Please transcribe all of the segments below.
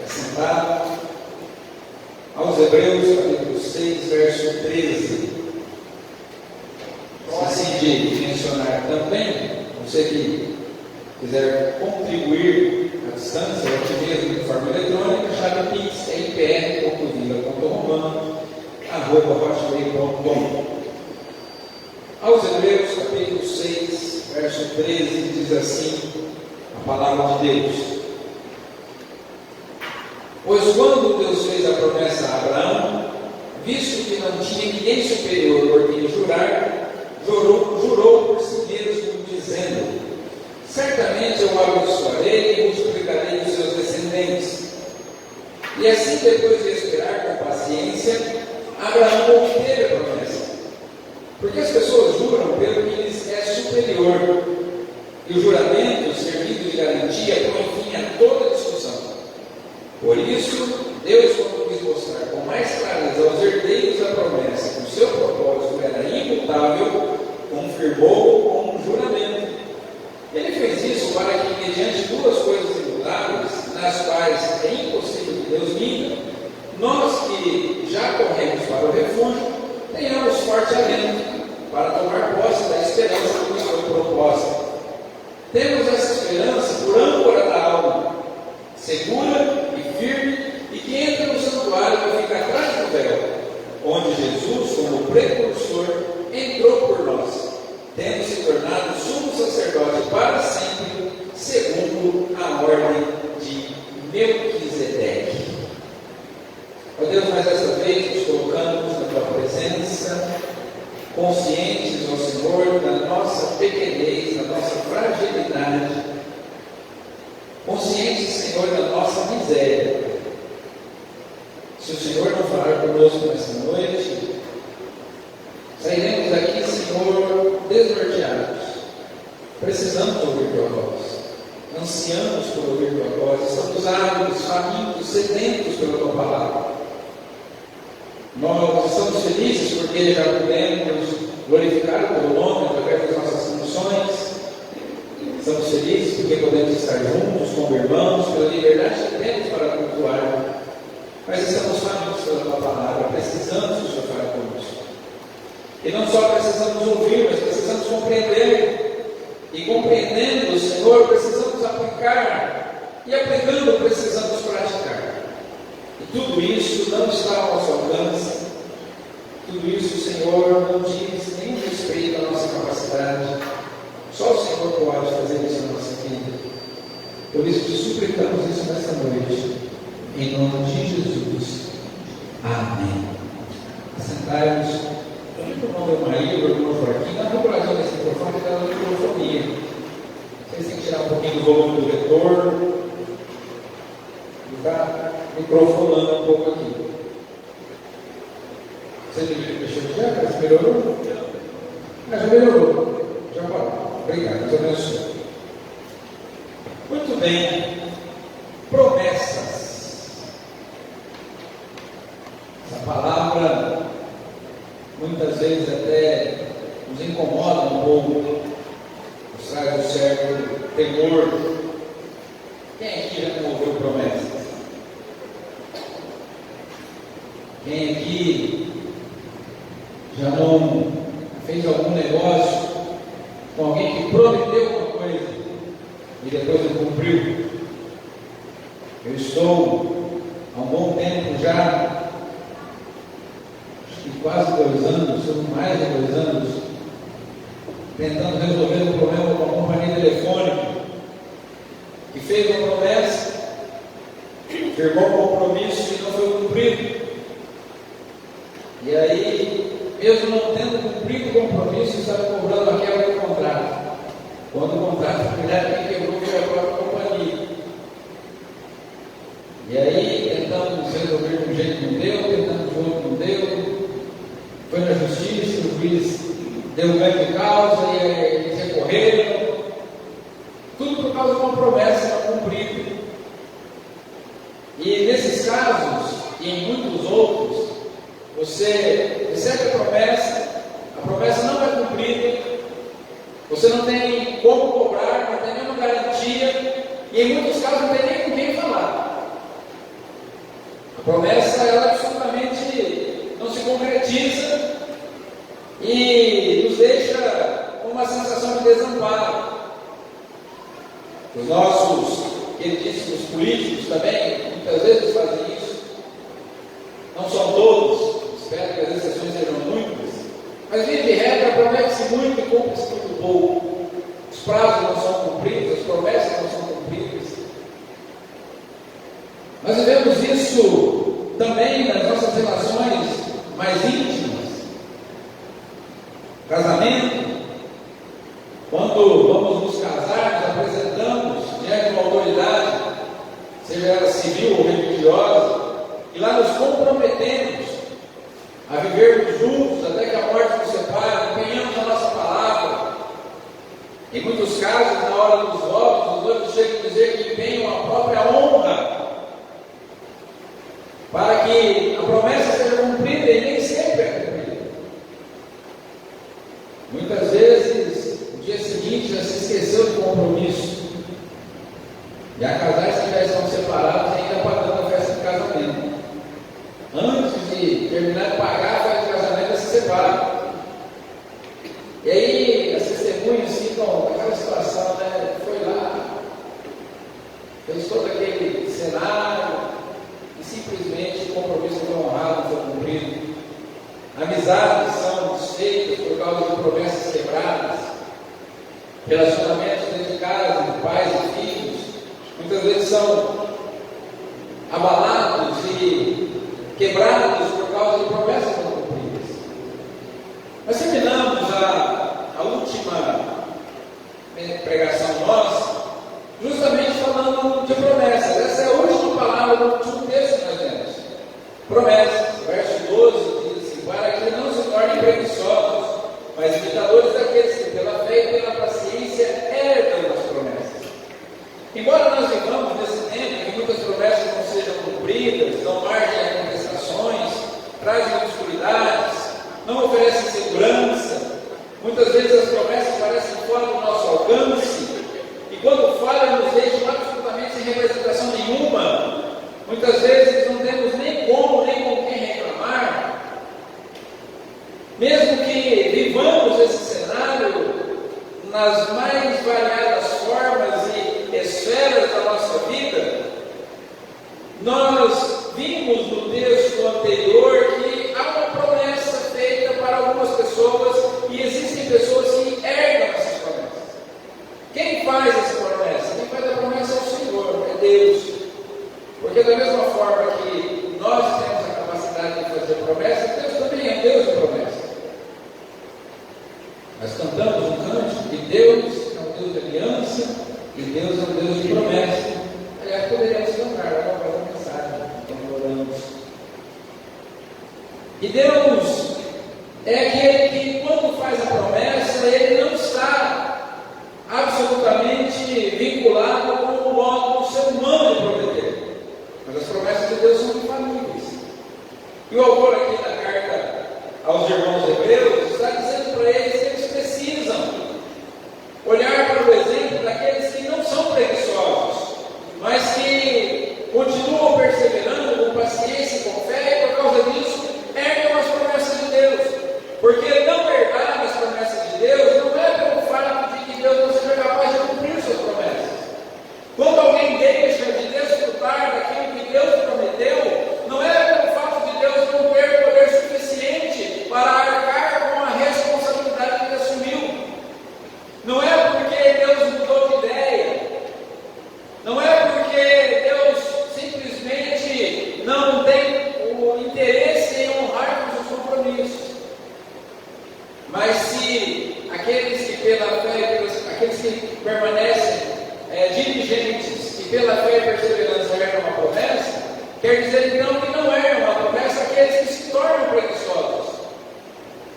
Sentado. Aos Hebreus, capítulo 6, verso 13. Esqueci de mencionar também, você que quiser contribuir à distância, ou aqui mesmo de forma eletrônica, chave Pix, ipr.vila.romano@hotmail.com. Aos Hebreus, capítulo 6, verso 13, diz assim a palavra de Deus: Pois quando Deus fez a promessa a Abraão, visto que não tinha ninguém superior por quem jurar, jurou por si mesmo, dizendo: certamente eu o abençoarei e multiplicarei os seus descendentes. E assim, depois de esperar com paciência, Abraão obteve a promessa. Porque as pessoas juram pelo que lhes é superior, e o juramento, servindo de garantia, põe fim a toda discussão. Por isso, Deus, quando quis mostrar com mais clareza aos herdeiros a promessa que o seu propósito era imutável, confirmou com um juramento. Ele fez isso para que, mediante duas coisas imutáveis, nas quais é impossível que Deus minta, nós que já corremos para o refúgio, tenhamos forte alento para tomar posse da esperança que nos foi proposta. Temos essa esperança por âncora da alma, segura e firme, e que entra no santuário que fica atrás do véu, onde Jesus, como precursor, entrou por nós, tendo se tornado sumo sacerdote para sempre, segundo a ordem de Melquisedeque. Ó Deus, mais desta vez nos colocamos na Tua presença, conscientes, ó Senhor, da nossa pequenez, da nossa fragilidade, conscientes, Senhor, da nossa miséria. Se o Senhor não falar conosco nesta noite, sairemos daqui, Senhor, desnorteados. Precisamos ouvir Tua voz, ansiamos por ouvir Tua voz, estamos ávidos, famintos, sedentos pela Tua palavra. Nós estamos felizes porque já podemos glorificar o Teu nome através das nossas funções. Estamos felizes porque podemos estar juntos como irmãos, pela liberdade que temos para cultuar. Mas estamos famintos pela Tua palavra, precisamos que o Senhor fale conosco. E não só precisamos ouvir, mas precisamos compreender. E compreendendo, Senhor, precisamos aplicar. E aplicando, precisamos praticar. E tudo isso não está ao nosso alcance. Tudo isso, Senhor, não diz nem respeito à nossa capacidade. Só o Senhor pode fazer isso na nossa vida. Por isso te suplicamos isso nesta noite. Em nome de Jesus. Amém. Assentai-vos. O irmão Maíra, o irmão Joaquim, dá uma regulagem desse microfone, que está dando microfonia. Vocês têm que tirar um pouquinho do volume do retorno. E está microfonando um pouco aqui. Você deixou de já? Parece que melhorou? Já melhorou. Já pode. Obrigado. Deus abençoe. Muito bem. Promessas. Essa palavra muitas vezes até nos incomoda um pouco, nos traz um certo temor. Quem aqui já não ouviu promessas? Quem aqui já não fez algum negócio com alguém que prometeu alguma coisa e depois não cumpriu? Eu estou há um bom tempo já, quase 2 anos, mais de 2 anos, tentando resolver um problema com a companhia telefônica, que fez uma promessa, firmou um compromisso e não foi cumprido. E aí, mesmo não tendo cumprido o compromisso, estava cobrando a quebra do contrato. Quando o contrato, na verdade, quem quebrou foi a própria companhia. E aí, tentamos resolver de um jeito que não deu, tentando de outro não deu. Foi na justiça, o juiz deu um ganho de causa e eles recorreram. Tudo por causa de uma promessa não cumprida. E nesses casos, e em muitos outros, você recebe a promessa não é cumprida, você não tem como cobrar, não tem nenhuma garantia, e em muitos casos não tem nem com quem falar. promessa, ela absolutamente não se concretiza e nos deixa com uma sensação de desamparo. Os nossos queridíssimos políticos também, muitas vezes fazem isso. Não são todos, espero que as exceções sejam muitas, mas via de regra promete-se muito e cumpre-se muito pouco. Os prazos não são cumpridos, as promessas não são cumpridas. Nós vivemos isso também nas nossas relações mais íntimas. Casamento, quando vamos nos casar, nos apresentamos diante de uma autoridade, seja ela civil ou religiosa, e lá nos comprometemos a vivermos juntos até que a morte nos separe, empenhamos a nossa palavra. Em muitos casos, na hora dos votos, os noivos chegam a dizer que empenham a própria honra para que a promessa seja cumprida, e nem sempre é cumprida. Muitas vezes, no dia seguinte, já se esqueceu do compromisso. E há casais que já estão separados e ainda pagando a festa de casamento. Antes de terminar de pagar a festa de casamento, eles se separam. E aí, as testemunhas ficam naquela situação, né? Foi lá, fez todo aquele cenário, e simplesmente o compromisso foi honrado, não foi cumprido. Amizades são desfeitas por causa de promessas quebradas. Relacionamentos dentro de casa, de pais e filhos, muitas vezes são abalados e quebrados por causa de promessas não cumpridas. Nós terminamos a última pregação nossa justamente falando de promessas. Essa é a última palavra do último texto que nós temos. Promessas. Verso 12 diz assim: para que não se tornem preguiçosos, mas imitadores daqueles que pela fé e pela paciência herdam as promessas. Embora nós vivamos nesse tempo que muitas promessas não sejam cumpridas, dão margem a contestações, trazem obscuridades, não oferecem segurança, muitas vezes as promessas parecem fora do nosso alcance, e quando falham nos deixam absolutamente sem representação nenhuma. Muitas vezes não temos nem como, nem com quem reclamar. Mesmo que vivamos esse cenário nas mais variadas formas e esferas da nossa vida, nós vimos no texto anterior que há uma promessa feita para algumas pessoas e existem pessoas que herdam essas promessas. Quem faz essa promessa? Quem faz a promessa é o Senhor, é Deus. Porque da mesma forma que nós temos a capacidade de fazer promessas, Deus também é Deus de promessas. Nós cantamos um cântico que Deus é um Deus de aliança e Deus é um Deus de promessa. Aliás, poderíamos cantar agora a mensagem, quando oramos. E Deus é aquele que, quando faz a promessa, Ele não está absolutamente vinculado com o modo do ser humano de prometer. Mas as promessas de Deus são infalíveis. E o autor aqui da carta aos irmãos hebreus está dizendo para eles que eles precisam olhar para o exemplo daqueles que não são preguiçosos, mas que continuam perseverando com paciência e com fé, e por causa disso herdam as promessas de Deus. Porque não herdar as promessas de Deus não é pelo fato de que Deus não seja capaz de cumprir suas promessas. Quando alguém deixa de desfrutar daquilo que Deus prometeu, não é pelo fato de Deus não ter poder suficiente para arcar com a responsabilidade que ele assumiu. Não é porque Deus mudou de ideia. Não é porque Deus simplesmente não tem o interesse em honrar os seus compromissos. Mas se aqueles que pela fé, aqueles que permanecem diligentes e pela fé e perseverança herdam uma promessa, quer dizer então que não herdam uma promessa aqueles que se tornam preguiçosos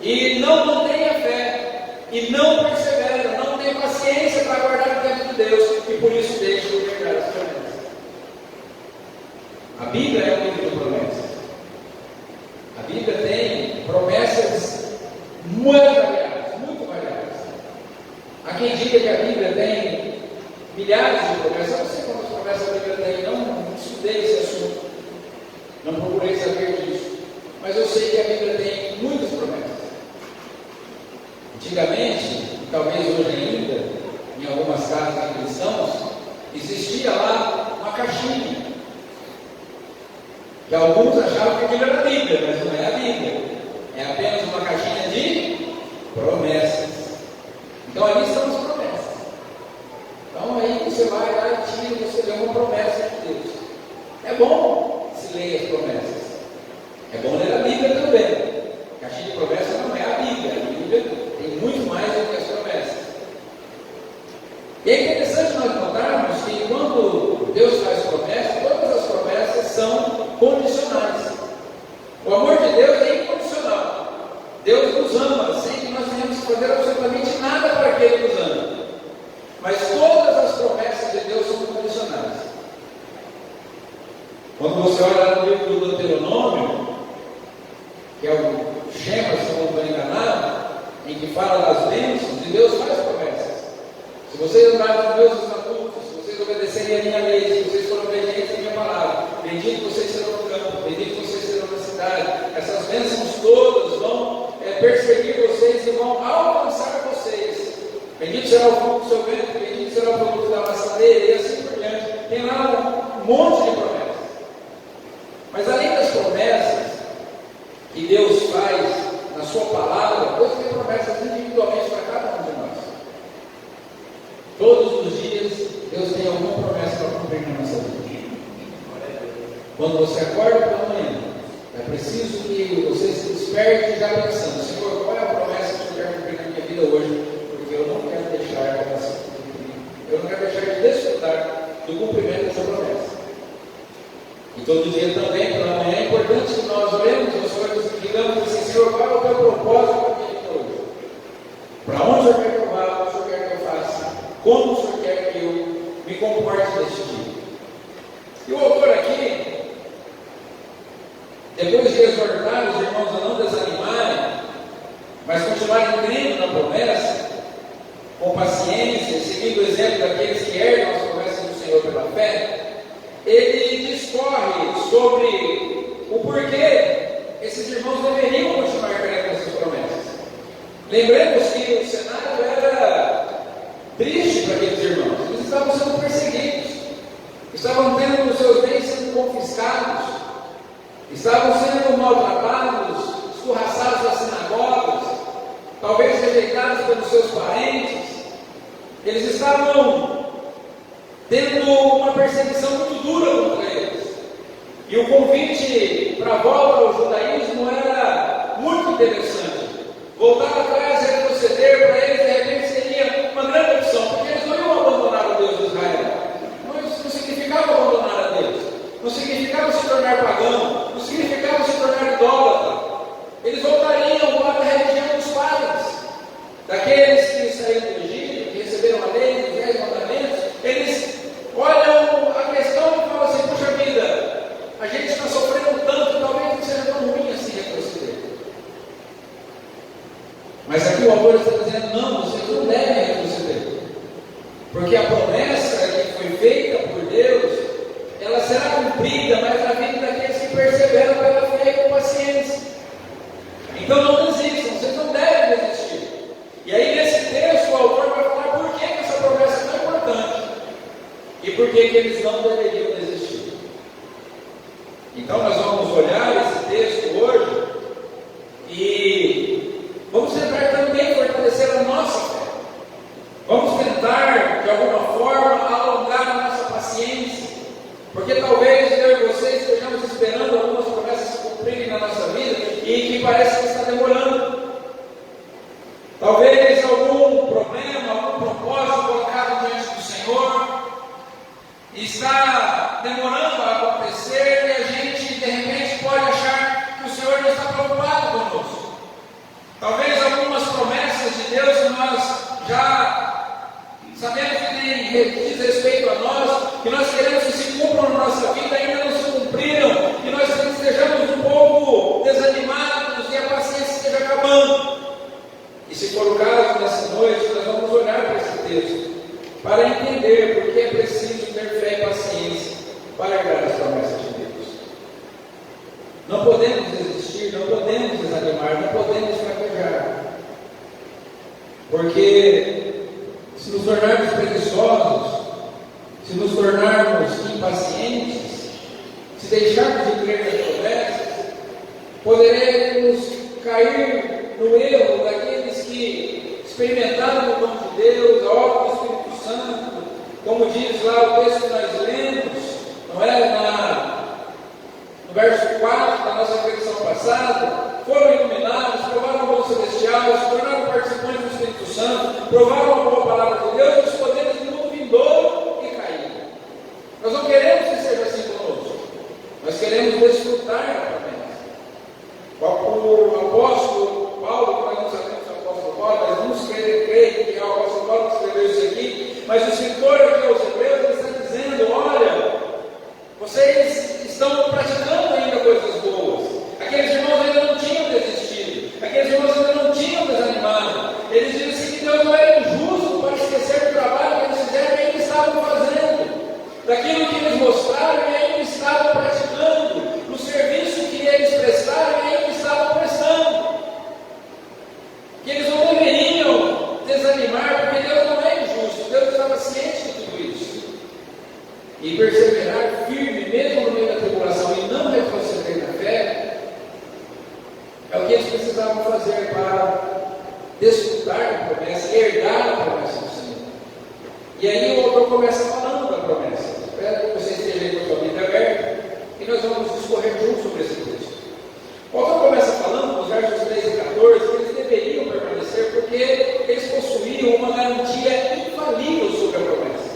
e não mantêm a fé e não perseveram, não têm paciência para guardar o tempo de Deus e por isso deixam de herdar as promessas. A Bíblia é um livro de promessas. A Bíblia tem promessas muito variadas, muito variadas. Há quem diga que a Bíblia tem milhares de promessas. Eu não sei quantas promessas a Bíblia tem, não estudei esse assunto. Não procurei saber disso. Mas eu sei que a Bíblia tem muitas promessas. Antigamente, talvez hoje ainda, em algumas casas de cristãos, existia lá uma caixinha, que alguns achavam que aquilo era a Bíblia, mas não é a Bíblia. É apenas uma caixinha de promessas. Então ali estão as promessas. Então aí você vai lá e tira, você vê uma promessa de Deus. É bom se ler as promessas. É bom ler a Bíblia também. A caixinha de promessas não é a Bíblia. A Bíblia tem muito mais do que as promessas. E é interessante nós notarmos que quando Deus faz promessas, todas as promessas são condicionais. O amor de Deus é incondicional. Deus nos ama sem que nós tenhamos que fazer absolutamente nada para que Ele nos ame. Mas todas as promessas de Deus são condicionais. Quando você olha no livro do Deuteronômio, que é o Shema, se não estou enganado, em que fala das bênçãos, e Deus faz promessas. Se vocês andarem nos meus estatutos, se vocês obedecerem a minha lei, se vocês forem obedientes à minha palavra, bendito vocês serão no campo, bendito vocês serão na cidade. Essas bênçãos todas vão perseguir vocês e vão alcançar vocês. Bendito será o fruto do seu ventre, bendito será o fruto da maçadeira, e assim por diante. Tem lá um monte de promessas. Mas além das promessas que Deus faz na sua palavra, Deus tem promessas individualmente para cada um de nós. Todos os dias Deus tem alguma promessa para cumprir na nossa vida. Quando você acorda pela manhã, é preciso que você se desperte já pensando: Senhor, qual é a promessa que eu quero cumprir na minha vida hoje? Porque eu não quero deixar ela se cumprir. Eu não quero deixar de desfrutar do cumprimento dessa promessa. E todo dia também, pela manhã, é importante que nós olhemos as coisas e digamos assim: Senhor, qual é o teu propósito para a minha vida hoje? Para onde o Senhor quer que eu vá? O que o Senhor quer que eu faça? Como o Senhor quer que eu me comporte neste dia? E o autor aqui, depois de exortar os irmãos a não desanimarem, mas continuarem crendo na promessa, com paciência, seguindo o exemplo daqueles que herdam as promessas do Senhor pela fé, ele discorre sobre o porquê esses irmãos deveriam continuar crendo nessas promessas. Lembremos que o cenário era triste para aqueles irmãos. Eles estavam sendo perseguidos, estavam tendo os seus bens sendo confiscados, estavam sendo maltratados, escorraçados das sinagogas, talvez rejeitados pelos seus parentes. Eles estavam tendo uma perseguição muito dura contra eles. E o convite para a volta ao judaísmo era muito interessante. Voltar atrás, retroceder, para eles de repente seria uma grande opção, porque eles não iam abandonar o Deus de Israel. Não significava abandonar a Deus, não significava se tornar pagão, não significava se tornar idólatra. Eles voltariam para a religião dos pais, daqueles que saíram do Egito, que receberam a lei, os 10 mandamentos. Eles olham a questão e falam assim: puxa vida, a gente está sofrendo tanto, talvez não seja tão ruim assim retroceder. Mas aqui o autor está dizendo: não, vocês não devem retroceder, porque a promessa que foi feita por Deus, ela será cumprida, mas na vida daqueles que perseveram pela fé e com paciência. Então não desistam, vocês não devem desistir. E aí nesse texto o autor vai falar por que essa promessa é tão importante e por que eles não deveriam desistir. Então nós vamos olhar esse texto hoje e vamos tentar também fortalecer a nossa fé. Vamos tentar de alguma forma alongar a nossa paciência, porque talvez eu e você estejamos esperando algumas promessas se cumprirem na nossa vida e que parece que está demorando. Talvez algum problema, algum propósito colocado diante do Senhor está demorando a acontecer e a gente de repente pode achar que o Senhor não está preocupado conosco. Talvez algumas promessas de Deus que nós já sabemos que diz respeito a nós, que nós queremos que se cumpram na nossa vida, ainda não se cumpriram, e nós estejamos um pouco desanimados e apaciados deixarmos de crer nas promessas, poderemos cair no erro daqueles que experimentaram o dom de Deus, a obra do Espírito Santo, como diz lá o texto que nós lemos, não é? No verso 4 da nossa reflexão passada, foram iluminados, provaram o dom celestial, se tornaram participantes do Espírito Santo, provaram a boa palavra de Deus, e os poderes do mundo vindouro e caíram. Nós não queremos que seja assim conosco, nós queremos desfrutar da promessa. O apóstolo Paulo, que nós não sabemos se é o apóstolo Paulo, mas vamos crer que é o apóstolo Paulo que escreveu isso aqui, mas o escritor aqui aos Hebreus ele está dizendo: olha, vocês estão praticando ainda coisas boas. Aqueles irmãos ainda não tinham desistido, aqueles irmãos ainda não tinham desanimado. Eles dizem assim que Deus não era injusto para esquecer do trabalho que eles fizeram e ainda estavam fazendo, daquilo que eles mostraram e ainda estavam praticando, no serviço que eles prestaram e ainda estavam prestando. Que eles não deveriam desanimar, porque Deus não é injusto, Deus estava ciente de tudo isso. E perseverar firme, mesmo no meio da tribulação, e não retroceder na fé, é o que eles precisavam fazer para desfrutar da promessa, herdar a promessa do Senhor. E aí o autor começa falando da promessa. Espero que você esteja aí com a sua Bíblia aberta e nós vamos discorrer juntos sobre esse texto. O autor começa falando, nos versos 13 e 14, que eles deveriam permanecer porque eles possuíam uma garantia infalível sobre a promessa.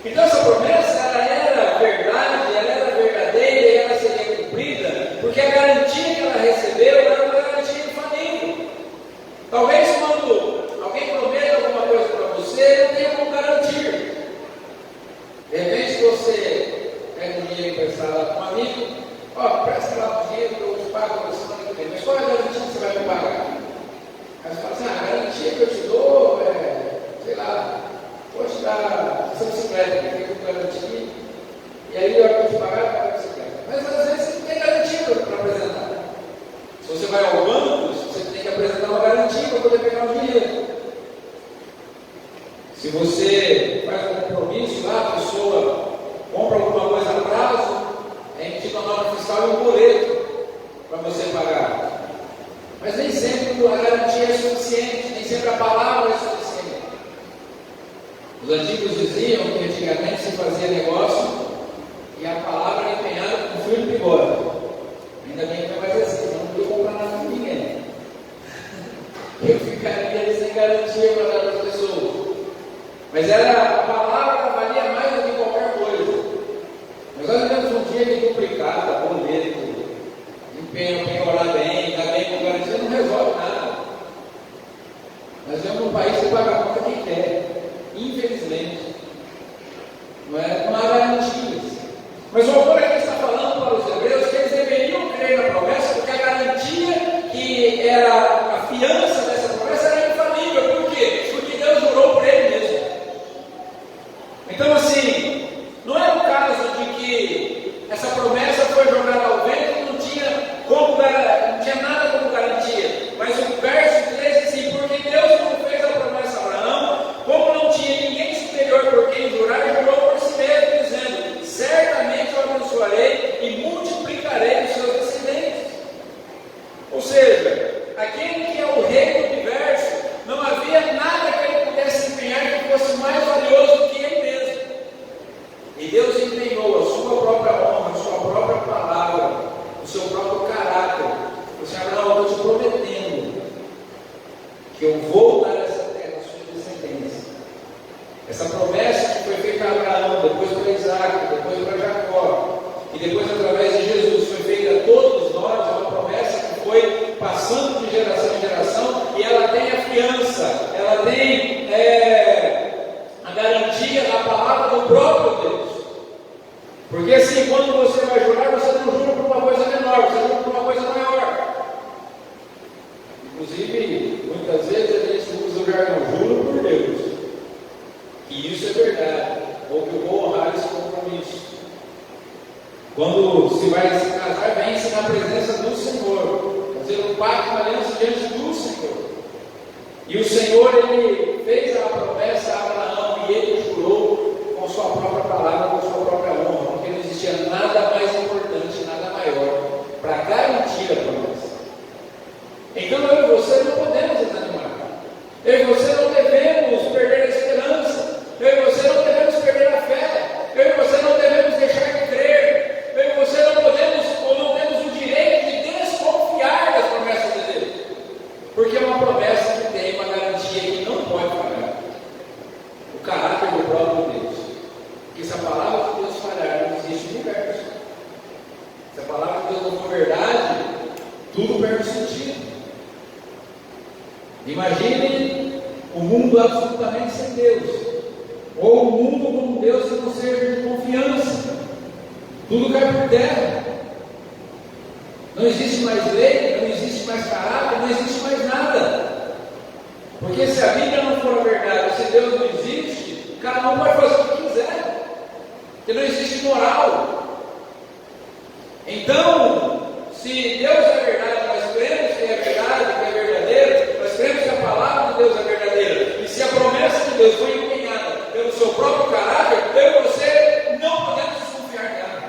Então essa promessa ela era verdade, ela era verdadeira e ela seria cumprida, porque a garantia que ela recebeu era uma garantia infalível. Talvez quando alguém promete alguma coisa para você, não tenha como garantir. De repente você pega um dinheiro emprestado com um amigo, presta lá o dinheiro que eu te pago na semana que vem, mas qual é a garantia que você vai me pagar? Aí você fala assim: a garantia que eu te dou é, sei lá, vou te dar essa bicicleta que eu garanti, e aí eu vou te pagar a bicicleta. Mas às vezes você não tem garantia para apresentar. Se você vai ao banco, você tem que apresentar uma garantia para poder pegar o dinheiro. Se você faz um compromisso lá, a pessoa compra alguma coisa a prazo, é emitido uma nota fiscal e um boleto para você pagar. Mas nem sempre a garantia é suficiente, nem sempre a palavra é suficiente. Os antigos diziam que antigamente se fazia negócio e a palavra era empenhada com fio de bigode. Ainda bem que não é mais assim, não podia comprar nada com ninguém. Eu ficaria ali sem garantia para dar para as pessoas. Mas a palavra valia mais do que qualquer coisa. Mas nós vivemos um dia de duplicata, boleto, penhorar bem, dar bem com garantia, não resolve nada. Nós vivemos num país que paga a conta quem quer. Infelizmente, não há garantias. Mas o autor aqui está falando para os hebreus que eles deveriam crer na promessa, porque a garantia que era a fiança dessa promessa era infalível. Por quê? Porque Deus jurou por ele mesmo. Então, assim, não é o caso de que essa promessa foi jogada ao vento e não tinha nada como garantia. Mas o verso 13 diz assim: porque Deus não fez a promessa a Abraão, como não tinha ninguém superior por quem jurar, jurou por si mesmo, dizendo: certamente eu abençoarei e multiplicarei os seus descendentes. Ou seja, aquele que é o rei do universo, não havia nada que ele pudesse empenhar que fosse mais valioso do que ele mesmo. E Deus empenhou a sua própria honra, a sua própria palavra, o seu próprio caráter. O Senhor: Abraão, eu estou te prometendo que eu vou dar essa terra à sua descendência. Essa promessa que foi feita a Abraão, depois para Isaac, depois para Jacó, e depois através de Jesus foi feita a todos nós, é uma promessa que foi passando de geração em geração, e ela tem a fiança, ela tem a garantia da palavra do próprio Deus. Porque assim, quando você vai jurar, você não jura por uma coisa menor, você jura por uma coisa maior. Inclusive, muitas vezes a gente usa o jargão: juro por Deus. E isso é verdade, ou que eu vou honrar esse compromisso. Quando se vai se casar, vem-se na presença do Senhor, fazer um pacto, uma aliança diante do Senhor. E o Senhor, ele fez a promessa a Abraão e ele jurou com sua própria palavra, com sua própria honra, porque não existia nada mais importante Se a palavra de Deus não for verdade, tudo perde sentido. Imagine o mundo absolutamente sem Deus, ou o mundo com Deus que não seja de confiança. Tudo cai por terra. Não existe mais lei, não existe mais caráter, não existe mais nada. Porque se a Bíblia não for a verdade, se Deus não existe, cada um pode fazer o que quiser. Porque não existe moral. Então, se Deus é verdade, nós cremos que é verdade, que é verdadeiro, nós cremos que a palavra de Deus é verdadeira. E se a promessa de Deus foi empenhada pelo seu próprio caráter, eu e você não podemos desconfiar dela.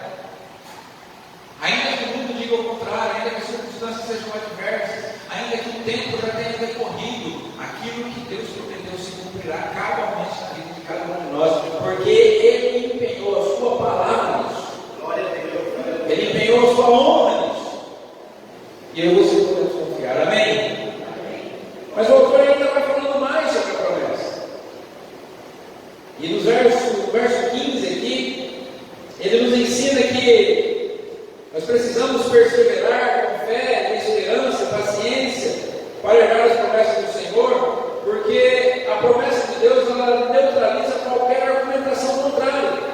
Ainda que o mundo diga o contrário, ainda que as circunstâncias sejam adversas, ainda que o tempo já tenha decorrido, aquilo que Deus prometeu se cumprirá cabalmente na vida de cada um de nós, porque Ele empenhou a sua palavra nisso. Ele empenhou a sua honra nisso. E eu e você podemos confiar. Amém? Mas o autor ainda vai falando mais sobre a promessa. E no verso 15 aqui, ele nos ensina que nós precisamos perseverar com fé, esperança, paciência, para herdar as promessas do Senhor, porque a promessa de Deus ela neutraliza qualquer argumentação contrária.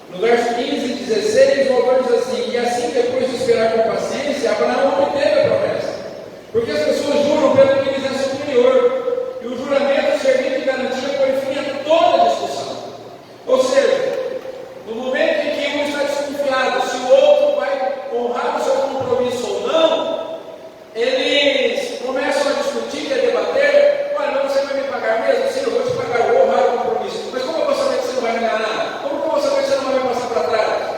No verso 15 e 16, o autor diz assim: e assim, depois de esperar com paciência, Abraão obteve a promessa, porque as pessoas juram pelo que lhes é superior, e o juramento servindo de garantia põe fim a toda discussão. Ou seja, no momento em que um está desconfiado se o outro vai honrar o seu compromisso ou não, eles começam a discutir e a debater: olha, mas você vai me pagar mesmo? Sim, eu vou te pagar, eu vou honrar o compromisso. Mas como eu vou saber que você não vai me enganar? Como eu vou saber que você não vai me passar para trás?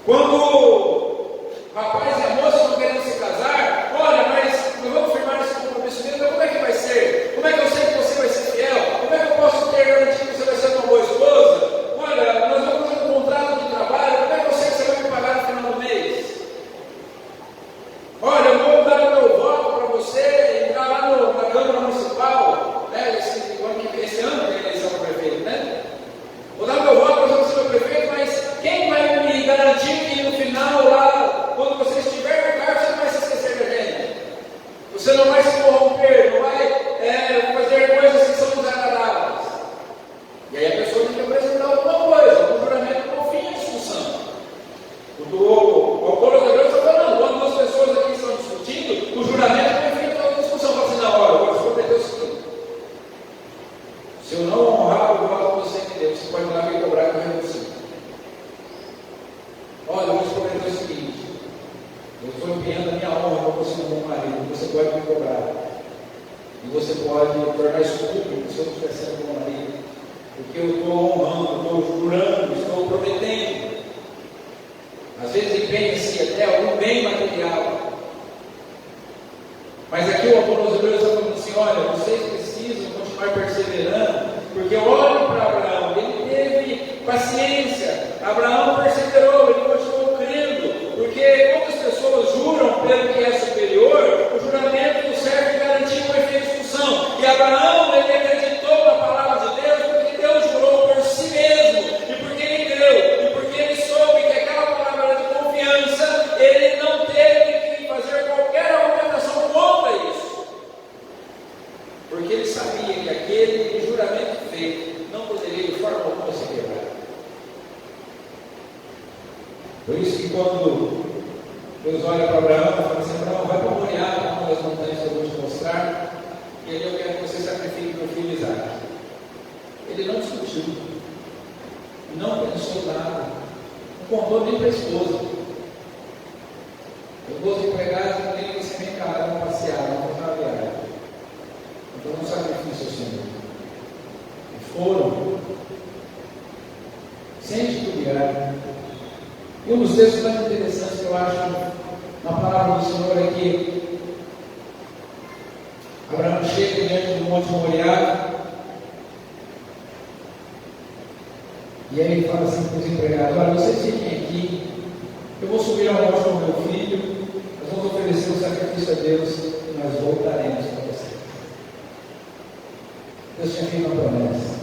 Quando o rapaz e a moça estão querendo se casar, olha, mas nós vamos firmar esse compromisso mesmo, mas como é que vai ser? Como é que eu sei que você vai ser fiel? Como é que eu posso ter garantia que você vai ser uma boa esposa? Olha, nós vamos fazer um contrato de trabalho, como é que eu sei que você vai me pagar no final do mês? Olha, eu vou dar o meu voto para você entrar lá na Câmara Municipal, né, esse ano que é a eleição para prefeito, né? Vou dar o meu voto para você ser meu prefeito, mas quem vai me garantir que no final, lá, quando você estiver no cargo, você não vai se esquecer da gente? Você não vai se corromper, não vai fazer coisas que são desagradáveis. E aí a pessoa tem que apresentar alguma coisa, um juramento no fim da discussão. O autor dos Hebreus está falando, quando duas pessoas aqui estão discutindo, o juramento põe fim a toda discussão. Fala assim: na hora, eu vou te prometer o seguinte: se eu não honrar o voto que você me deu, você pode ir lá me cobrar que eu renuncio. Olha, eu vou te prometer o seguinte: eu estou empenhando a minha honra para você como marido, você pode me cobrar. E você pode tornar isso público se eu estiver sendo bom marido, porque eu estou honrando, estou jurando, estou prometendo. Às vezes empenha-se até algum bem material. Mas aqui o autor dos Hebreus está falando assim: olha, vocês precisam continuar perseverando, porque olhem para Abraão, ele teve paciência, Abraão perseverou, ele continuou crendo, porque quando as pessoas juram pelo que é superior, o juramento serve de garantia para a discussão. E Abraão, ele acreditou na palavra de Deus, porque Deus jurou por si mesmo, e porque ele creu, e porque ele soube que aquela palavra era de confiança, ele não teve que fazer qualquer argumentação contra isso, porque ele sabia que aquele juramento feito não poderia de forma alguma ser quebrado. Por isso que quando Deus olha para Abraão e fala assim: Abraão, vai para Moriá, uma das montanhas que eu vou te mostrar, e ali eu quero que você sacrifique meu filho Isaac. Ele não discutiu, não pensou nada, não contou nem para a esposa. Eu vou empregado e nem você vem cá, vamos passear, vamos fazer uma viagem. Então um sacrifício ao Senhor. E foram sem titubear. E um dos textos mais interessantes que eu acho na palavra do Senhor é que Abraão chega diante do Monte Moriá, e aí ele fala assim para os empregados: olha, vocês fiquem aqui, eu vou subir ao monte com o meu filho, nós vamos oferecer um sacrifício a Deus e nós voltaremos para você. Deus tinha feito uma promessa.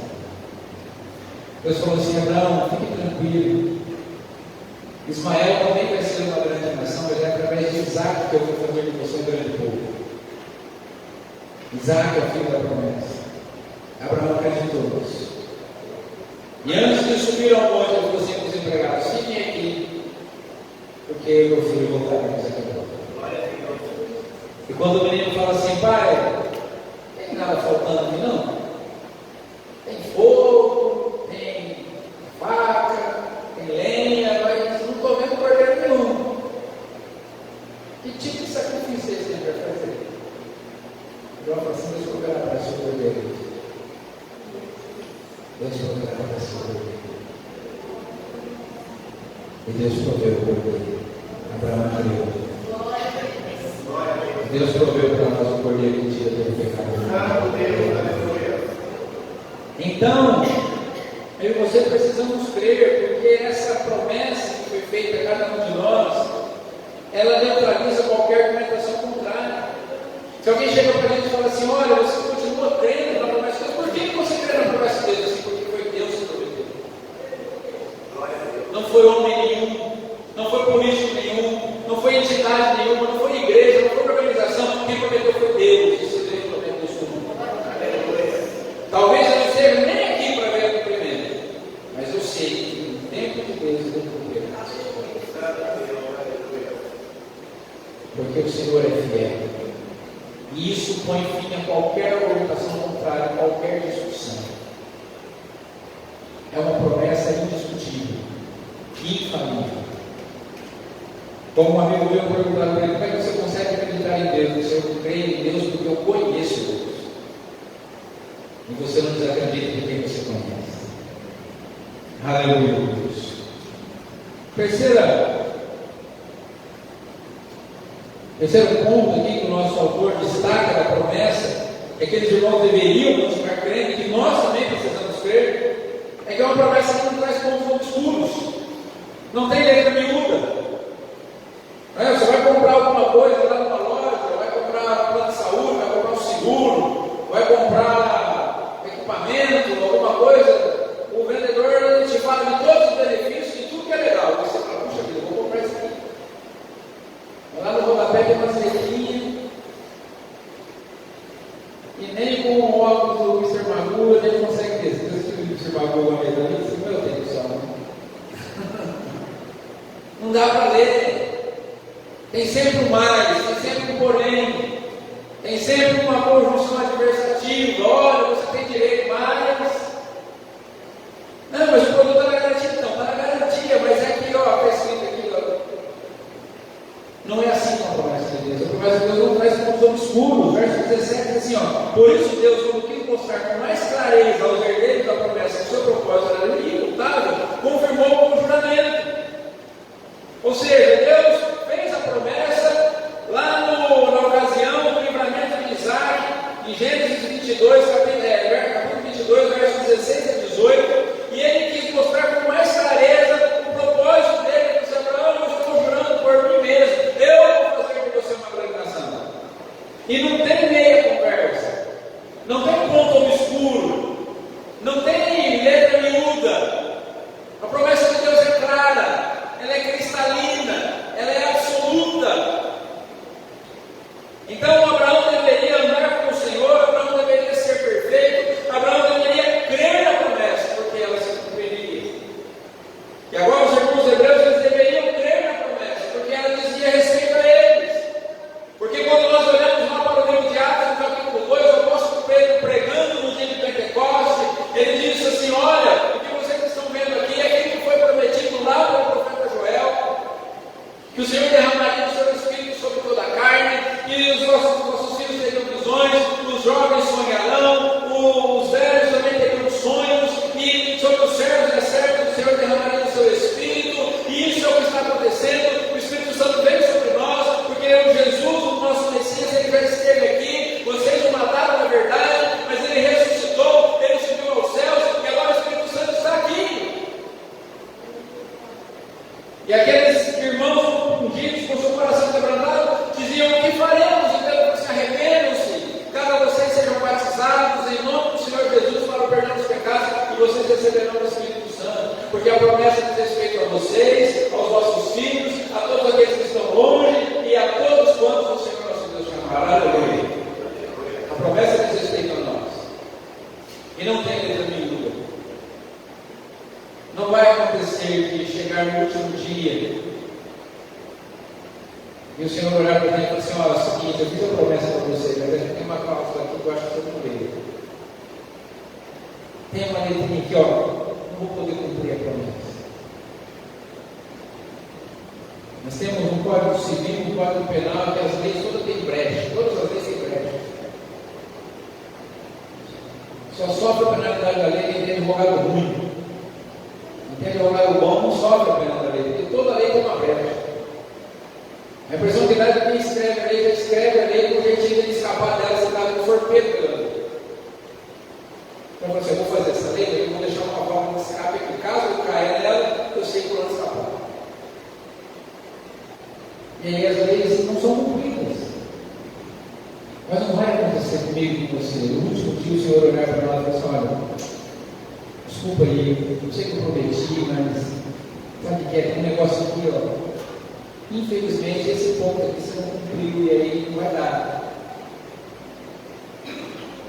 Deus falou assim: Abraão, fique tranquilo, Ismael também vai ser uma grande nação, mas é através de Isaac que eu vou fazer de você um grande povo. Isaac é o filho da promessa. Abraão acreditou nisso. E antes de subir ao monte, ele falou assim para os empregados: fiquem aqui, porque meu filho voltará a aqui. E quando o menino fala assim: pai, não tem nada faltando aqui não? Tem fogo, tem faca, tem lenha, mas não estou vendo cordeiro nenhum. Que tipo de sacrifício esse tem para fazer? João fala assim: Deus proverá para o seu cordeiro. Deus proverá para o seu cordeiro. E Deus proveu o cordeiro. Abraão criou. Deus proveu para nós o cordeiro que tira todo o pecado. Então, eu e você precisamos crer, porque essa promessa que foi feita a cada um de nós, ela neutraliza qualquer argumentação contrária. Se alguém chega para a gente e fala assim: olha, você continua crendo na promessa de Deus, por que você crê na promessa de Deus? Assim, porque foi Deus que prometeu. Não foi homem nenhum, não foi político nenhum, não foi entidade nenhuma, não foi igreja, não foi organização. Quem prometeu foi Deus. Isso Deus prometeu isso. Talvez eu não esteja nem aqui para ver o cumprimento, mas eu sei que no tempo de Deus eu vou cumprir. Porque o Senhor é fiel. E isso põe fim a qualquer argumentação contrária, a qualquer discussão. É uma promessa indiscutível, infalível. Como um amigo meu perguntou para ele: como é que você consegue acreditar em Deus? Eu creio em Deus porque eu conheço Deus. E você não desacredita de quem você conhece. Aleluia, Deus. Terceiro ponto aqui que o nosso autor destaca da promessa é que aqueles irmãos deveriam continuar crendo, que nós também precisamos crer, é que é uma promessa que não traz pontos obscuros, não tem letra miúda. Você vai comprar alguma coisa lá numa loja, vai comprar plano de saúde, vai comprar um seguro, vai comprar equipamento, alguma coisa, o vendedor te fala de todos os benefícios, de tudo que é legal. Você fala: puxa vida, eu vou comprar isso aqui. Lá no rodapé tem uma letrinhas, e nem com o óculos do Mr. Magoo a gente consegue ver. Se você o Mr. Magoo uma vez ali, você meu Deus do céu. Não dá para ler. Tem sempre um mais, tem sempre um porém, tem sempre uma conjunção adversativa. Olha, você tem direito, mas. Não, mas o produto está na garantia. Não, está na garantia, mas é aqui, ó, está escrito aqui, ó. Não é assim com a promessa de Deus. A promessa de Deus não traz pontos obscuros. Verso 17 diz assim: ó, por isso Deus, quando quis mostrar com mais clareza aos herdeiros da promessa que o seu propósito era imutável, confirmou com o juramento. Ou seja, Deus fez a promessa lá na ocasião do livramento de Isaac, em Gênesis 22, capítulo 22, versos 16 a 18, e ele quis mostrar com mais clareza o propósito dele. Ele disse: Abraão, eu estou jurando por mim mesmo, eu vou fazer de você uma grande nação. E não tem meia conversa, não tem ponto obscuro, não tem letra miúda. A promessa de Deus é clara, ela é cristalina, ela é absoluta. Então Abraão deveria andar com o Senhor, Abraão deveria ser perfeito, Abraão deveria crer na promessa, porque ela se cumpriria. E agora os irmãos hebreus, eles deveriam crer na promessa, porque ela dizia respeito a eles. Porque quando nós olhamos lá para o livro de Atos, no capítulo 2, o apóstolo Pedro pregando no dia de Pentecoste, ele disse assim: olha, o que vocês estão vendo aqui é aquilo que foi prometido lá pelo profeta Joel, que o Senhor derramaria o seu Espírito sobre toda a carne, e os nossos filhos teriam visões, os jovens sonharão, os velhos também teriam sonhos, e sobre os servos e as servas o Senhor derramaria o seu Espírito, e isso é o que está acontecendo. O Espírito Santo veio sobre nós, porque o Jesus, o nosso Messias, ele já esteve aqui. Vocês o mataram na verdade, mas ele ressuscitou, ele subiu aos céus, e agora o Espírito Santo está aqui. E aqueles irmãos ungidos com seu coração quebrantado diziam: o que faremos? Então se arrependam-se, cada vocês sejam batizados em nome do Senhor Jesus para o perdão dos pecados, e vocês receberão o Espírito Santo, porque a promessa diz respeito a vocês, aos vossos E o Senhor olhar para mim e falar assim: olha, é o seguinte, eu fiz a promessa para você, mas tem uma cláusula aqui que eu acho que você não veio. Tem uma letrinha aqui, ó, não vou poder cumprir a promessa. Nós temos um código civil, um código penal, que as leis todas têm brecha, todas as leis têm brecha. Só sofre a penalidade da lei quem tem advogado ruim. Quem tem advogado bom não sofre a penalidade da lei, porque toda lei tem uma brecha. A impressão que dá é que quem escreve a lei já escreve a lei com o jeitinho de escapar dela se caso não for pego pela lei. Então você, eu vou fazer essa lei, eu vou deixar uma válvula de escape aqui. Caso eu caia nela, eu sei por onde escapar. E aí as leis não são cumpridas. Mas não vai acontecer comigo e com você. No último dia o Senhor olhar para nós e falar assim: olha, desculpa aí, eu sei que eu prometi, mas sabe o que é? Tem um negócio aqui, ó. Infelizmente esse ponto aqui você não cumpriu e aí não vai dar.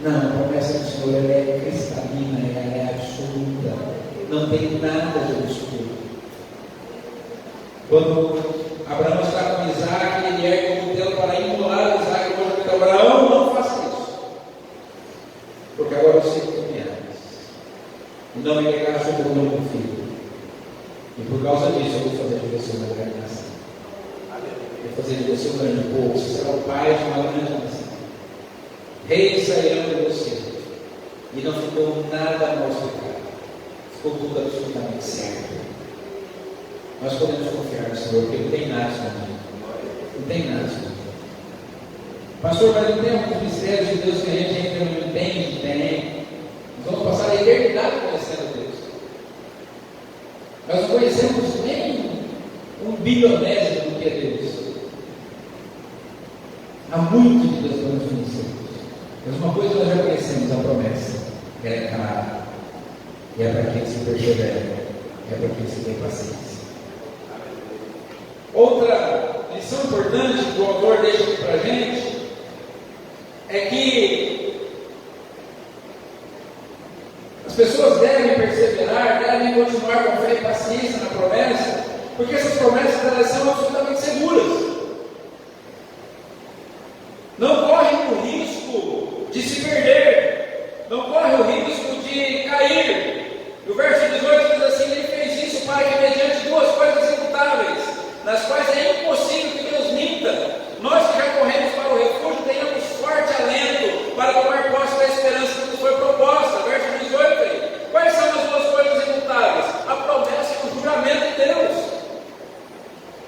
Não, a promessa do Senhor ela é cristalina, ela é absoluta. Não tem nada de obscuro. Quando Abraão está com Isaac, ele ergue o modelo para imolar Isaac. Eu vou dizer: Abraão, não faça isso, porque agora eu sei que tu me amas e não me negarás sobre o nome do filho. E por causa disso eu vou fazer de você uma grande nação. Vou fazer de você um grande povo. Você será o pai de uma grande nação. Reis sairão de você. E não ficou nada mal explicado. Ficou tudo absolutamente certo. Nós podemos confiar no Senhor, porque não tem nada escondido. Não tem nada escondido. Pastor, mas não tem alguns mistérios de Deus que a gente ainda não entende? Tem. Nós vamos passar a eternidade conhecendo Deus. Nós não conhecemos nem um bilionésimo do que é Deus. Há muito de Deus para nos conhecer. Mas uma coisa nós já conhecemos: a promessa. Ela é clara. E é para aqueles que perseveram. É para aqueles que têm paciência. Outra lição importante que o autor deixa aqui para a gente é que as pessoas devem perseverar, devem continuar com fé e paciência na promessa, porque essas promessas elas são absolutamente seguras. Não correm o risco de se perder, não correm o risco de cair. E o verso 18 diz assim: ele fez isso para que, mediante duas coisas imutáveis, nas quais é impossível que Deus minta, nós que já corremos para o refúgio tenhamos forte alento para tomar posse da esperança que nos foi proposta. Verso 18 aí. Quais são as duas coisas imutáveis? A promessa e o juramento de Deus.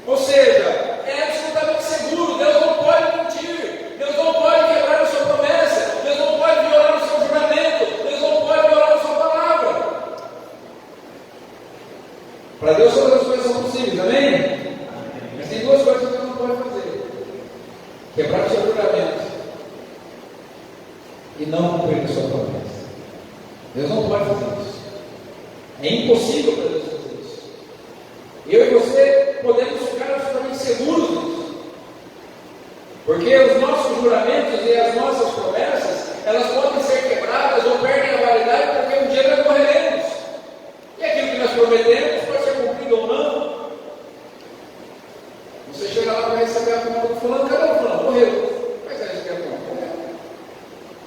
Ou seja, é absolutamente seguro. Deus não pode mentir. Deus não pode quebrar a sua promessa. Deus não pode violar o seu juramento. Deus não pode violar a sua palavra. Para Deus todas as coisas são possíveis, amém? Mas tem duas coisas que Deus não pode fazer: quebrar o seu juramento e não cumprir a sua promessa. Deus não pode fazer isso. É impossível para Deus fazer isso. Eu e você podemos ficar absolutamente seguros disso, porque os nossos juramentos e as nossas promessas, elas podem ser quebradas ou perdem a validade, porque um dia nós morreremos. E aquilo que nós prometemos pode ser cumprido ou não. Você chega lá para receber a conta do fulano: cadê o fulano? Morreu. Mas aí você quer a conta? Morreu.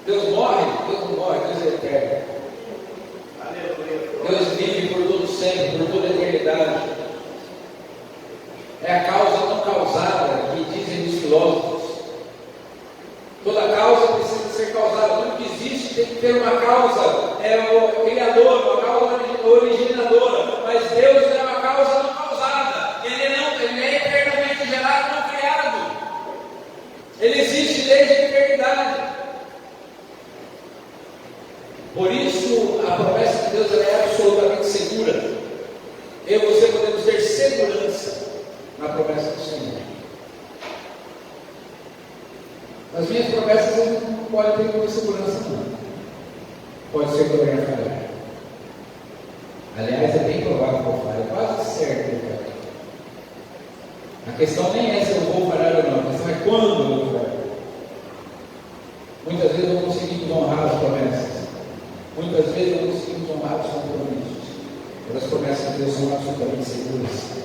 Deus morre? Deus não morre, Deus é eterno. Deus vive por todo sempre, por toda a eternidade. É a causa não causada que dizem os filósofos. Toda causa precisa ser causada. Tudo que existe tem que ter uma causa. É o Criador, uma causa originadora. Mas Deus é uma causa não causada. Ele é eternamente gerado, não criado. Ele existe desde a eternidade. Por isso, a promessa de Deus ela é absolutamente segura. Eu e você podemos ter segurança na promessa do Senhor. As minhas promessas eu não podem ter muita segurança, não. Pode ser que eu venha falhar. Aliás, é bem provável que eu falhe, é quase certo que eu falhe. A questão nem é se eu vou falhar ou não, a questão é quando eu vou falhar. Muitas vezes não conseguimos honrar as promessas. Muitas vezes não conseguimos honrar os compromissos. Mas as promessas de Deus são absolutamente seguras.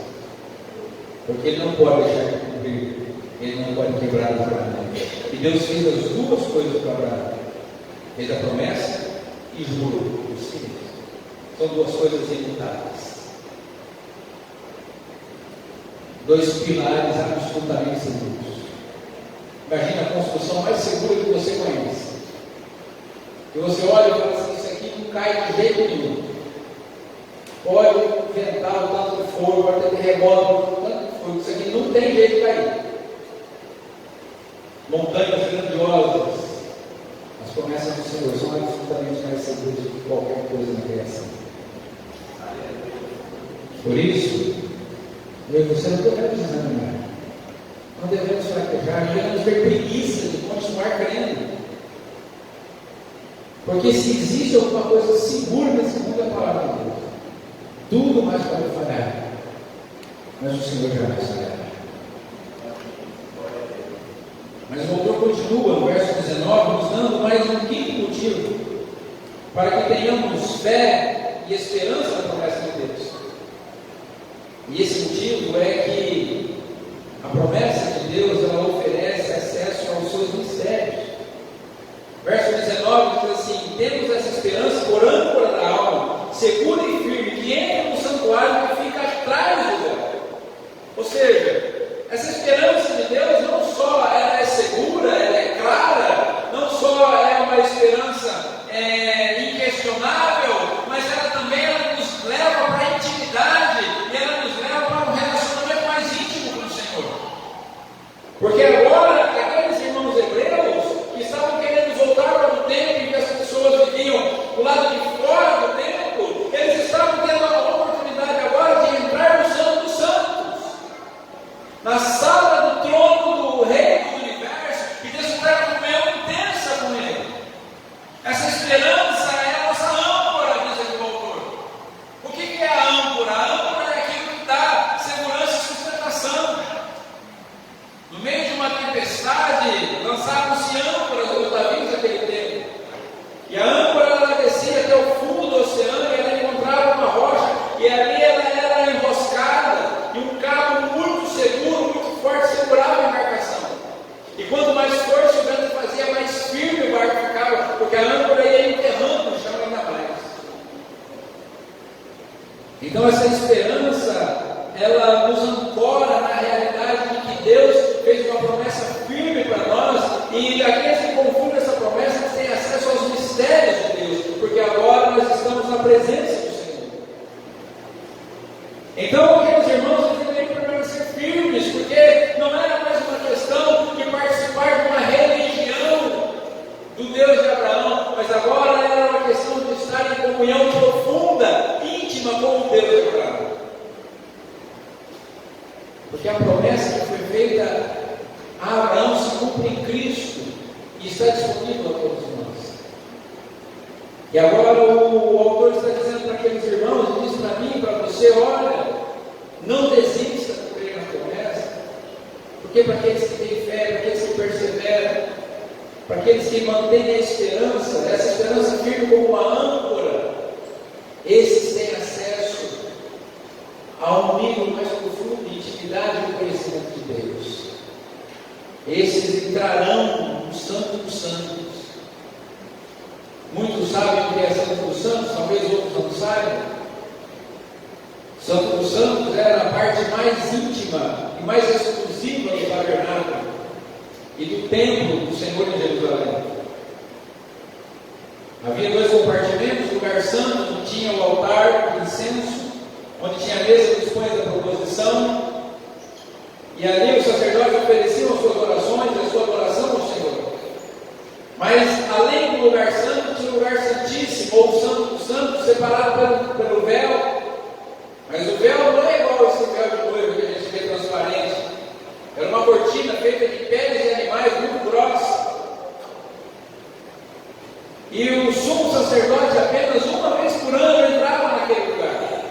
porque Ele não pode deixar de cumprir, Ele não pode quebrar o juramento. E Deus fez as duas coisas para Abraão: fez a promessa e jurou por si mesmo. São duas coisas imutáveis, dois pilares absolutamente seguros. Imagina a construção mais segura que você conhece. E você olha e fala assim: isso aqui não cai de jeito nenhum. Pode ventar o tanto que for, pode ter terremoto, o tanto que for, isso aqui não tem jeito de cair. Montanhas grandiosas, as promessas do Senhor são absolutamente mais seguras do que qualquer coisa na criação. Por isso, eu e você não devemos desanimar, não devemos fraquejar, não devemos ter preguiça de continuar crendo. Porque se existe alguma coisa segura nesse mundo, é a palavra de Deus. Tudo mais pode falhar, mas o Senhor jamais falhará. Mas o autor continua no verso 19, nos dando mais um quinto motivo para que tenhamos fé e esperança na promessa de Deus. E esse motivo é que a promessa de Deus, ela oferece acesso aos seus mistérios. Verso 19 diz assim: temos essa esperança por âncora da alma, segura e firme, que entra no santuário que fica atrás do véu. Ou seja, essa esperança de Deus não só ela é segura, ela é clara, não só é uma esperança inquestionável, mas ela também nos leva para a intimidade e ela nos leva para um relacionamento mais íntimo com o Senhor. Porque agora, aqueles irmãos hebreus que estavam querendo voltar para o templo em que as pessoas viviam do lado de fora do templo, eles estavam tendo a oportunidade agora de entrar no Santo dos Santos, na sala do trono do Rei do Universo, e desfrutar de comunhão intensa com Ele. Essa esperança é a nossa âncora, diz aqui o autor. O que é a âncora? A âncora é aquilo que dá segurança e sustentação. No meio de uma tempestade, lançavam-se âncoras dos navios daquele tempo. E a âncora ela descia até o fundo do oceano e ela encontrava uma rocha, e ali ela era enroscada, e um cabo muito seguro, muito forte, segurava a embarcação. E quanto mais forte o vento fazia, mais firme o barco ficava, porque a âncora ia enterrando o chão ainda mais. Então essa esperança, ela nos ancora na realidade de que Deus fez uma promessa firme para nós, e aqueles que confundem essa promessa têm acesso aos mistérios de Deus, porque agora nós estamos na presença do Senhor. Então aqueles irmãos deveriam permanecer firmes, porque não era mais uma questão de participar de uma religião do Deus de Abraão, mas agora era uma questão de estar em comunhão profunda, íntima com o Deus de Abraão. Porque a promessa que foi feita a Abraão se cumpre em Cristo e está disponível a todos nós. E agora o autor está dizendo para aqueles irmãos, e diz para mim e para você: olha, não desista de crer na promessa, porque para aqueles que têm fé, para aqueles que perseveram, para aqueles que mantêm a esperança, essa esperança firme como uma âncora, esses têm acesso a um nível mais profundo de intimidade e conhecimento de Deus. Esses entrarão no Santo dos Santos. Muitos sabem o que é Santo dos Santos, talvez outros não saibam. Santo dos Santos era a parte mais íntima e mais exclusiva do tabernáculo e do templo do Senhor em Jerusalém. Havia dois compartimentos: o lugar santo, onde tinha o altar de incenso, onde tinha a mesa dos pães da proposição, e ali os sacerdotes ofereciam as suas orações, a sua adoração ao Senhor. Mas além do lugar santo, tinha o lugar santíssimo, ou o Santo dos Santos, separado pelo véu. Mas o véu não é igual esse véu de noiva que a gente vê transparente. Era uma cortina feita de peles de animais muito grossa. E o sumo sacerdote apenas uma vez por ano entrava naquele lugar.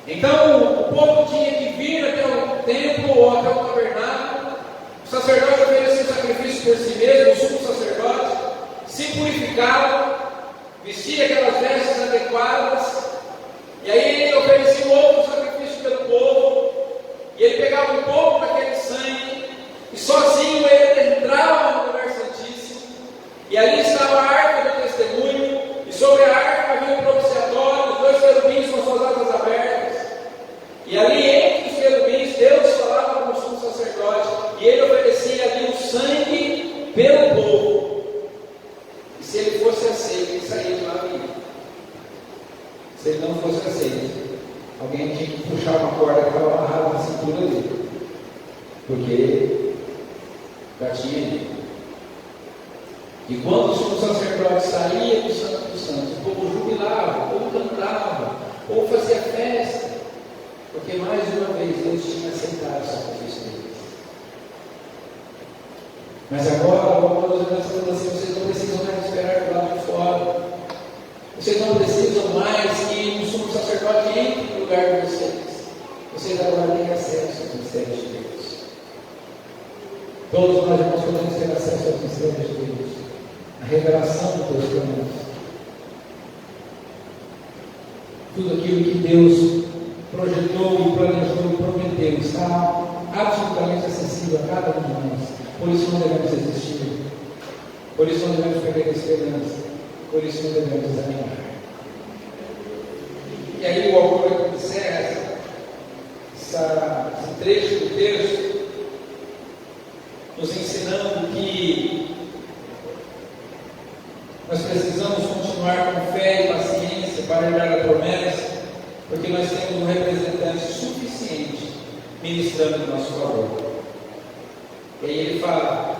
Então o povo tinha que vir até o templo ou até o tabernáculo. O sacerdote oferecia sacrifício por si mesmo, o sumo sacerdote se purificava, vestia aquelas vestes adequadas sacerdote, e ele oferecia ali o sangue pelo povo. E se ele fosse aceito, ele saía de lá vivo. Se ele não fosse aceito, alguém tinha que puxar uma corda que estava amarrada na cintura dele, porque já tinha ele. E quando o sumo sacerdote saía do Santo dos Santos, o povo jubilava, ou cantava, ou fazia festa, porque mais uma vez Deus tinha aceitado o sacrifício deles. Mas agora, o Deus está falando assim: vocês não precisam mais esperar do lado de fora. Vocês não precisam mais que um sumo sacerdote entre no lugar de vocês. Vocês agora têm acesso aos mistérios de Deus. Todos nós irmãos podemos ter acesso aos mistérios de Deus, a revelação de Deus para nós. Tudo aquilo que Deus projetou e planejou e prometeu está absolutamente acessível a cada um de nós. Por isso não devemos desistir. Por isso não devemos perder a esperança. Por isso não devemos desanimar. E aí o autor encerra esse trecho do texto nos ensinando que nós precisamos continuar com fé e paciência para herdar a promessa, porque nós temos um representante suficiente ministrando em nosso favor. E aí ele fala: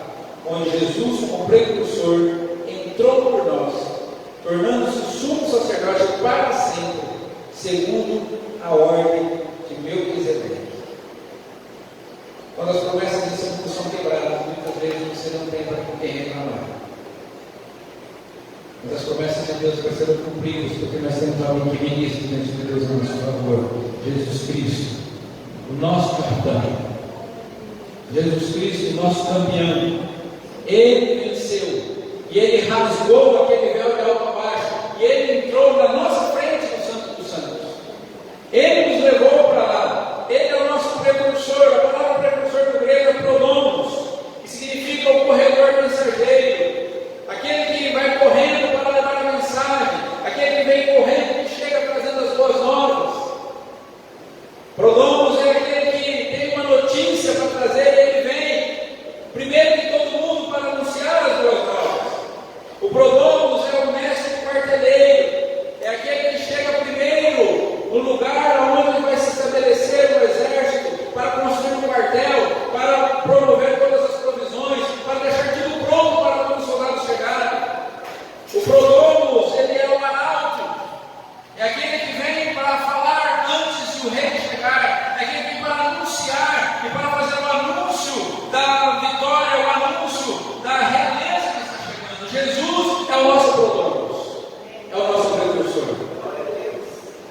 onde Jesus, como precursor, entrou por nós, tornando-se sumo sacerdote para sempre, segundo a ordem de Melquisedeque. Quando as promessas de Santo são quebradas, muitas vezes você não tem para quem reclamar. Mas as promessas de Deus serão cumpridas, porque nós temos alguém que ministra diante de Deus a nosso favor: Jesus Cristo, o nosso capitão. Jesus Cristo, o nosso campeão. Ele venceu, e ele rasgou aquele véu de alto a baixo, e ele entrou na nossa frente no Santo dos Santos. Ele nos levou para lá. Ele é o nosso precursor. A palavra precursor do grego é pronomos, que significa o corredor mensageiro, aquele que vai correndo para levar a mensagem, aquele que vem correndo e chega trazendo as boas novas. Pronomos é aquele que tem uma notícia para trazer, e ele vem primeiro que todo mundo para anunciar as boas novas. O pronomos é o mestre quarteleiro, é aquele que chega primeiro no lugar onde vai se estabelecer o exército, para construir um quartel, para promover todas as provisões, para deixar tudo pronto para quando os soldados chegarem. O pronomos, ele é o arauto, é aquele que vem para falar antes de o rei chegar, é aquele que vem para anunciar e para fazer o anúncio da vitória, o anúncio da realeza que está chegando. Jesus é o nosso pronomos, é o nosso precursor.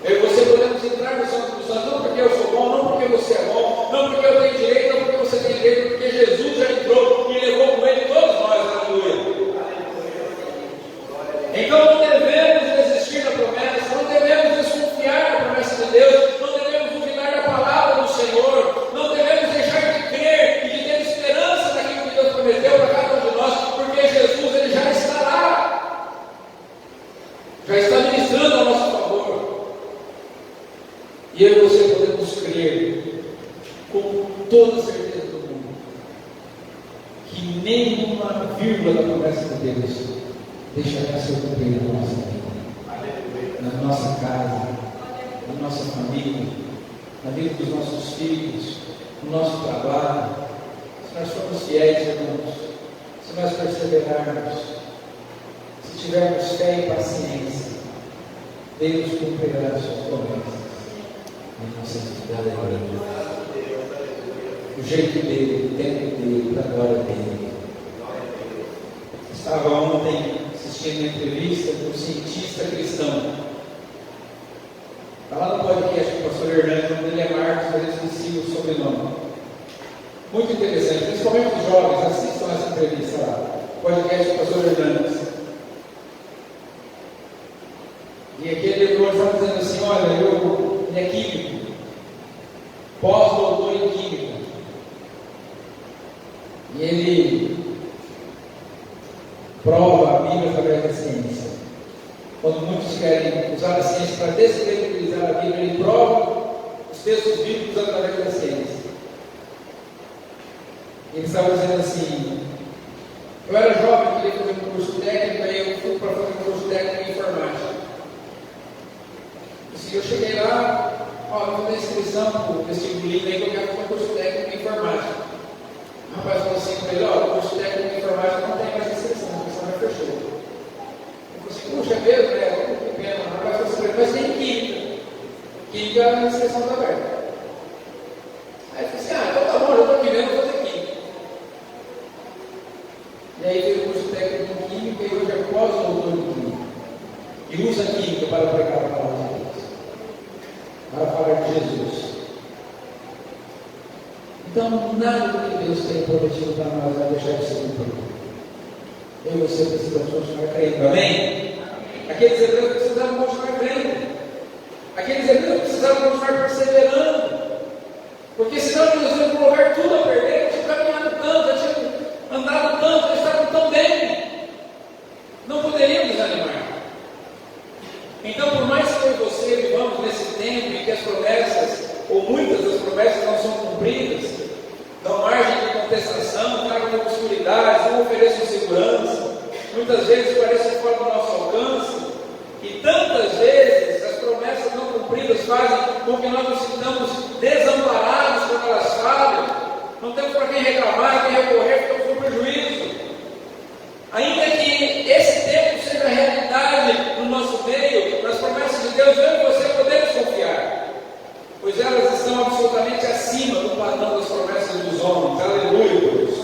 Eu e você podemos entrar no Santo dos Santos, não porque eu sou bom, não porque você é bom, não porque eu tenho direito, não porque você tem direito, porque Jesus já entrou e levou com ele todos nós, aleluia. Então não devemos desistir da promessa, não devemos desconfiar da promessa de Deus, não devemos duvidar da palavra do Senhor, não devemos deixar de crer e de ter esperança naquilo que Deus prometeu para cada um de nós, porque Jesus ele já está lá, já está ministrando a nosso favor. E eu e você podemos crer com toda a certeza do mundo que nenhuma vírgula da promessa de Deus deixará de ser cumprida na nossa vida, na nossa casa, na nossa família, na vida dos nossos filhos, no nosso trabalho. Se nós formos fiéis, irmãos, se nós perseverarmos, se tivermos fé e paciência, Deus cumprirá as suas promessas em nossa vida. O jeito dele, o tempo dele, para a glória dele. Estava ontem assistindo uma entrevista com um cientista cristão. Está lá no podcast do pastor Hernando, o nome dele é Marcos, mas eu esqueci o sobrenome. Muito interessante, principalmente os jovens, assistam essa entrevista lá. Podcast do pastor Hernando. E aquele doutor estava dizendo assim: olha, ele é químico, pós-doutor em química. E ele prova a Bíblia através da ciência. Quando muitos querem usar a ciência para descredibilizar a Bíblia, ele prova os textos bíblicos através da ciência. Ele estava dizendo assim: eu era jovem, queria fazer um curso técnico, aí eu fui para fazer um curso técnico em informática. Assim, eu cheguei lá, vou fazer inscrição para o vestibulinho aí, que eu quero fazer um curso técnico em informática. O rapaz falou assim para ele: o curso técnico em informática não tem mais inscrição, a inscrição já fechou. Eu falei assim: puxa, é mesmo, né? Que pena. O rapaz falou assim: mas tem química. Química a inscrição está aberta. Aí eu falei assim: então tá bom, já estou aqui mesmo, vou fazer química. E aí veio o curso técnico em química e hoje é pós-doutor em química. E usa a química para pregar a palavra de Deus, para falar de Jesus. Então, nada do que Deus tem prometido para nós vai deixar de ser cumprido. Eu e você precisamos continuar crendo. Amém? Aqueles hebreus precisavam continuar crendo. Aqueles hebreus precisavam continuar perseverando. Porque senão eles iam colocar tudo a perder. Eles tinham caminhado tanto, já tinham andado tanto, eles estavam tão bem. Não poderiam desanimar. Então, por mais que eu e você vivamos nesse tempo em que as promessas, ou muitas das promessas não são cumpridas, dão margem de contestação, tragam obscuridades, não ofereçam segurança, muitas vezes parecem fora do nosso alcance, e tantas vezes as promessas não cumpridas fazem com que nós nos sintamos desamparados quando elas falham, não temos para quem reclamar, quem recorrer, ficamos no prejuízo. Ainda que esse tempo seja realidade no nosso meio, nas promessas de Deus, eu e você podemos confiar, pois elas estão absolutamente acima do padrão das promessas dos homens. Aleluia, Deus.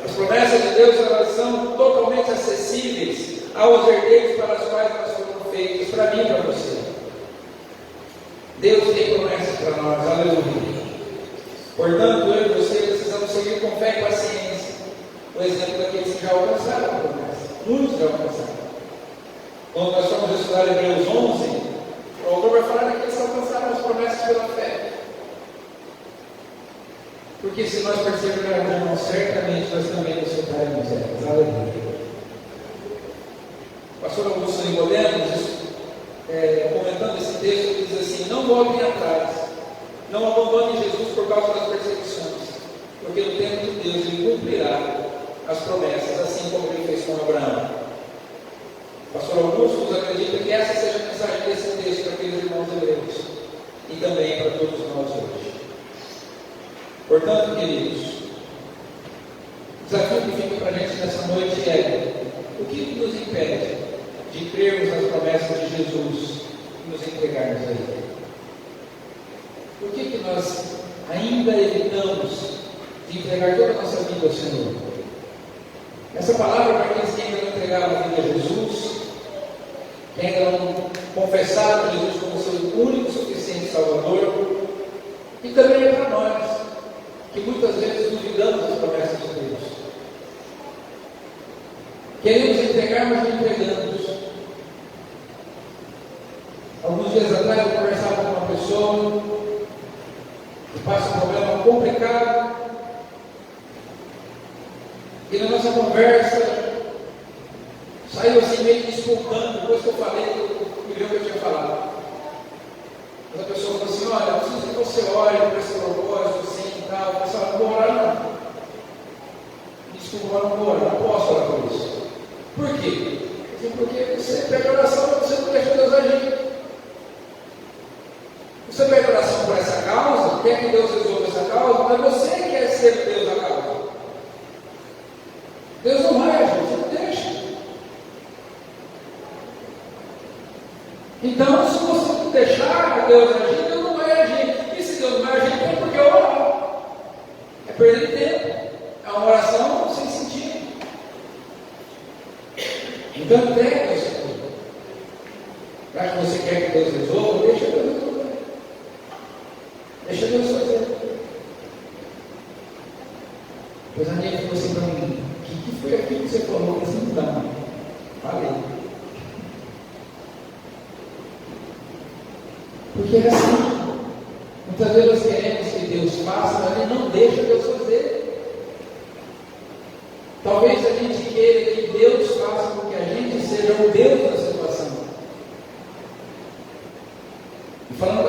As promessas de Deus, elas são totalmente acessíveis aos herdeiros para os quais elas foram feitas, para mim e para você. Deus tem promessas para nós. Aleluia. Portanto, eu e você precisamos seguir com fé e paciência o exemplo daqueles que já alcançaram a promessa. Muitos já alcançaram. Quando nós formos estudar Hebreus 11, o autor vai falar daqueles que alcançaram as promessas pela fé. Porque se nós perseverarmos, certamente nós também nos sentaremos elas. Aleluia. O pastor Augusto Nicodemus, comentando esse texto, diz assim: não voltem atrás, não abandonem Jesus por causa das perseguições, porque no tempo de Deus ele cumprirá as promessas, assim como ele fez com Abraão. O pastor Augusto acredita que essa seja a mensagem desse texto para aqueles irmãos hebreus e também para todos nós hoje. Portanto, queridos, o desafio que fica para a gente nessa noite é: o que nos impede de crermos nas promessas de Jesus e nos entregarmos a Ele? Por que nós ainda evitamos de entregar toda a nossa vida ao Senhor? Essa palavra para aqueles que ainda não entregaram a vida a Jesus, que ainda não confessaram Jesus como seu único e suficiente Salvador, e também é para nós, que muitas vezes duvidamos das promessas de Deus. Queremos entregar, mas não entregamos. Alguns dias atrás eu conversava com uma pessoa que passa um problema complicado, e na nossa conversa saiu assim meio desculpando, depois que eu falei, me viu o que eu tinha falado. Mas a pessoa falou assim: olha, eu preciso que você ore para esse propósito, assim e tal. Eu falei: não vou orar não. Desculpa, não vou orar, não posso orar por isso. Por quê? Porque você pede oração, mas você não deixa Deus agir. Você pede oração por essa causa, quer que Deus resolva essa causa, mas você quer ser Deus a causa. Deus não vai agir, você não deixa. Então, se você não deixar Deus agir, Deus não vai agir. E se Deus não vai agir, então por que orar? É perder tempo. É uma oração sem sentido. Então, entrega ao Senhor. Já que você quer que Deus resolva, deixa Deus resolver. Deixa Deus fazer. Pois a minha falou assim para mim: o que foi aquilo que você falou? Assim não dá. Falei. Porque é assim. Muitas vezes nós queremos que Deus faça, mas Ele não deixa Deus fazer. Talvez a gente queira que Deus faça com que a gente seja o Deus da situação. E falando